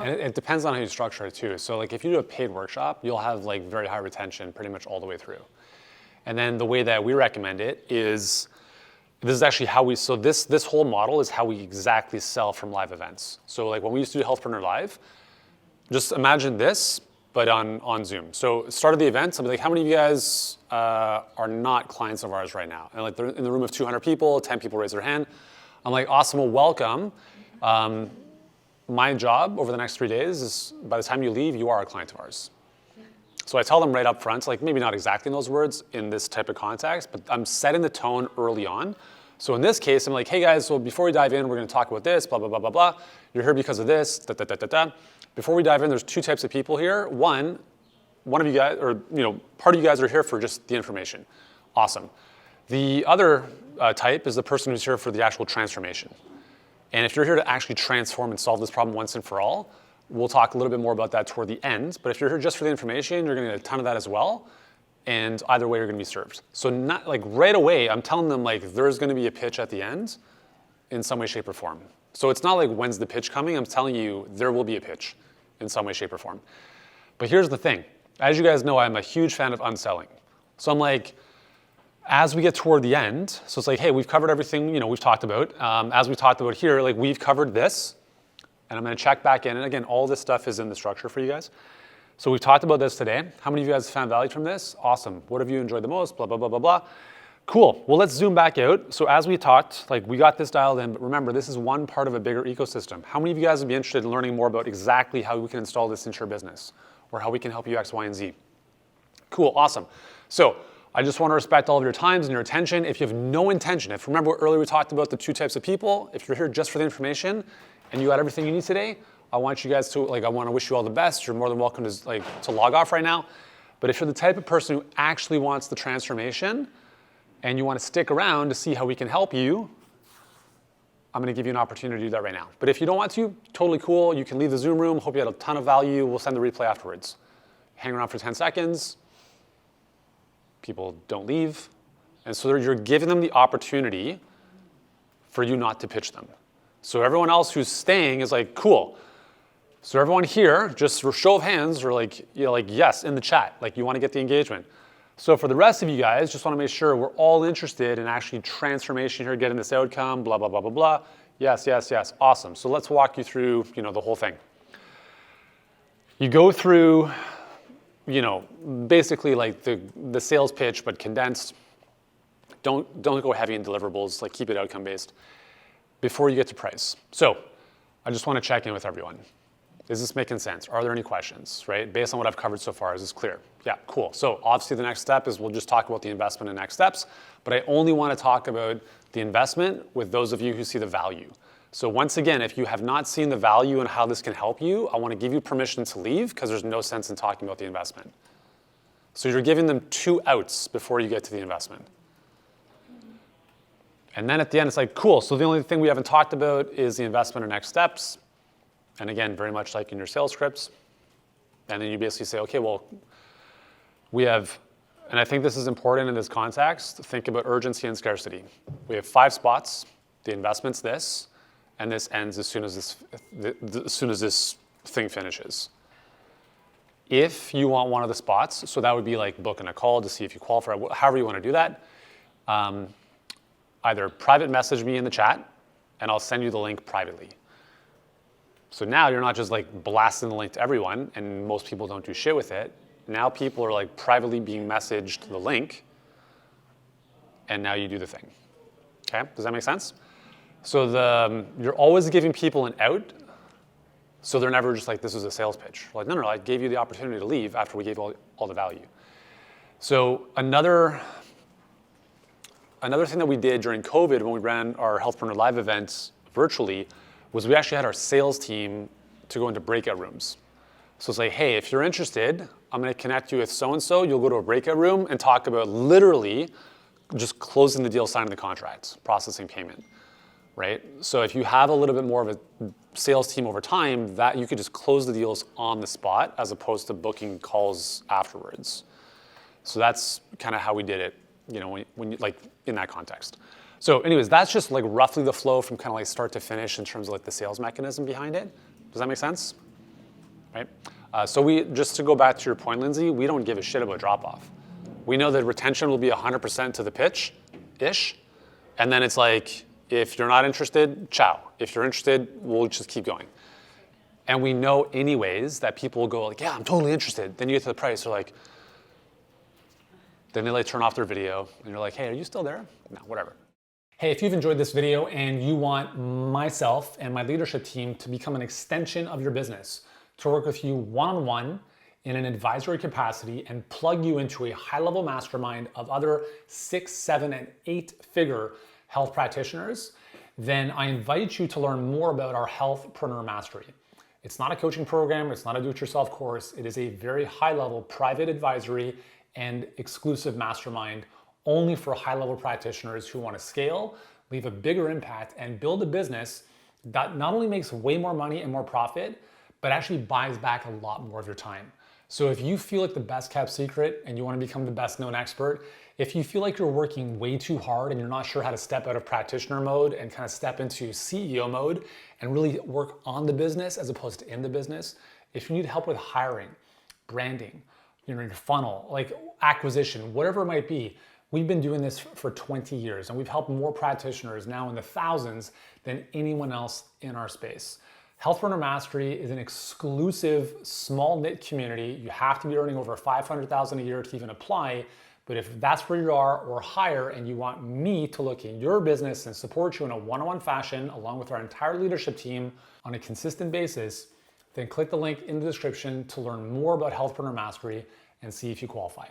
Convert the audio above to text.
And it depends on how you structure it too. So like if you do a paid workshop, you'll have like very high retention pretty much all the way through. And then the way that we recommend it is, this is actually how we, so this whole model is how we exactly sell from live events. So like when we used to do Healthpreneur Live, just imagine this, but on Zoom. So start of the event, I'll be like, how many of you guys are not clients of ours right now? And like they're in the room of 200 people, 10 people raise their hand. I'm like, awesome, well, welcome. My job over the next 3 days is by the time you leave, you are a client of ours. So I tell them right up front, like maybe not exactly in those words in this type of context, but I'm setting the tone early on. So in this case, I'm like, hey guys, so before we dive in, we're gonna talk about this, blah, blah, blah, blah, blah. You're here because of this, da, da, da, da, da. Before we dive in, there's two types of people here. One of you guys, or part of you guys are here for just the information. Awesome. The other type is the person who's here for the actual transformation. And if you're here to actually transform and solve this problem once and for all, we'll talk a little bit more about that toward the end. But if you're here just for the information, you're gonna get a ton of that as well. And either way, you're gonna be served. So not like right away, I'm telling them like there's gonna be a pitch at the end in some way, shape, or form. So it's not like when's the pitch coming, I'm telling you there will be a pitch in some way, shape, or form. But here's the thing. As you guys know, I'm a huge fan of unselling. So I'm like, as we get toward the end, so it's like, hey, we've covered everything we've talked about. As we talked about here, like we've covered this, and I'm gonna check back in. And again, all this stuff is in the structure for you guys. So we've talked about this today. How many of you guys found value from this? Awesome. What have you enjoyed the most? Blah, blah, blah, blah, blah. Cool. Well, let's zoom back out. So as we talked, like we got this dialed in, but remember, this is one part of a bigger ecosystem. How many of you guys would be interested in learning more about exactly how we can install this into your business or how we can help you X, Y, and Z? Cool. Awesome. So I just want to respect all of your times and your attention. If you have no intention, if remember earlier we talked about the two types of people, if you're here just for the information and you got everything you need today, I want you guys to, I want to wish you all the best. You're more than welcome to log off right now. But if you're the type of person who actually wants the transformation and you want to stick around to see how we can help you, I'm going to give you an opportunity to do that right now. But if you don't want to, totally cool. You can leave the Zoom room. Hope you had a ton of value. We'll send the replay afterwards. Hang around for 10 seconds. People don't leave. And so you're giving them the opportunity for you not to pitch them. So everyone else who's staying is like, cool. So everyone here, just for show of hands, or like yes in the chat, like you want to get the engagement. So for the rest of you guys, just want to make sure we're all interested in actually transformation here, getting this outcome, blah, blah, blah, blah, blah. Yes, yes, yes, awesome. So let's walk you through, the whole thing. You go through, basically like the sales pitch, but condensed. Don't go heavy in deliverables, like keep it outcome based before you get to price. So I just want to check in with everyone. Is this making sense? Are there any questions, right? Based on what I've covered so far, is this clear? Yeah, cool. So obviously the next step is we'll just talk about the investment and next steps, but I only want to talk about the investment with those of you who see the value. So once again, if you have not seen the value and how this can help you, I want to give you permission to leave because there's no sense in talking about the investment. So you're giving them 2 outs before you get to the investment. And then at the end, it's like, cool. So the only thing we haven't talked about is the investment or next steps. And again, very much like in your sales scripts. And then you basically say, okay, well, we have, and I think this is important in this context, think about urgency and scarcity. We have 5 spots, the investment's this, and this ends as soon as this thing finishes. If you want one of the spots, so that would be like booking a call to see if you qualify, however you want to do that, either private message me in the chat, and I'll send you the link privately. So now you're not just like blasting the link to everyone, and most people don't do shit with it. Now people are like privately being messaged the link, and now you do the thing. Okay, does that make sense? So you're always giving people an out, so they're never just like, this is a sales pitch. Like, no, I gave you the opportunity to leave after we gave all the value. So another thing that we did during COVID when we ran our Healthpreneur Live events virtually was we actually had our sales team to go into breakout rooms. So it's like, hey, if you're interested, I'm going to connect you with so-and-so. You'll go to a breakout room and talk about literally just closing the deal, signing the contract, processing payment, right? So if you have a little bit more of a sales team over time, that you could just close the deals on the spot as opposed to booking calls afterwards. So that's kind of how we did it, when you, like in that context. So anyways, that's just like roughly the flow from kind of like start to finish in terms of like the sales mechanism behind it. Does that make sense? right? So we, just to go back to your point, Lindsay, we don't give a shit about drop-off. We know that retention will be 100% to the pitch-ish, and then it's like, if you're not interested, ciao. If you're interested, we'll just keep going. And we know anyways that people will go like, yeah, I'm totally interested. Then you get to the price, they're like, then they like turn off their video, and you're like, hey, are you still there? No, whatever. Hey, if you've enjoyed this video and you want myself and my leadership team to become an extension of your business, to work with you one-on-one in an advisory capacity and plug you into a high-level mastermind of other 6, 7, and 8-figure health practitioners, then I invite you to learn more about our Healthpreneur Mastery. It's not a coaching program, it's not a do-it-yourself course, it is a very high-level private advisory and exclusive mastermind only for high-level practitioners who want to scale, leave a bigger impact, and build a business that not only makes way more money and more profit, but actually buys back a lot more of your time. So if you feel like the best kept secret and you want to become the best known expert, if you feel like you're working way too hard and you're not sure how to step out of practitioner mode and kind of step into CEO mode and really work on the business as opposed to in the business, if you need help with hiring, branding, your funnel, like acquisition, whatever it might be, we've been doing this for 20 years and we've helped more practitioners now in the thousands than anyone else in our space. Healthpreneur Mastery is an exclusive small knit community. You have to be earning over $500,000 a year to even apply. But if that's where you are or higher and you want me to look in your business and support you in a one-on-one fashion along with our entire leadership team on a consistent basis, then click the link in the description to learn more about Healthpreneur Mastery and see if you qualify.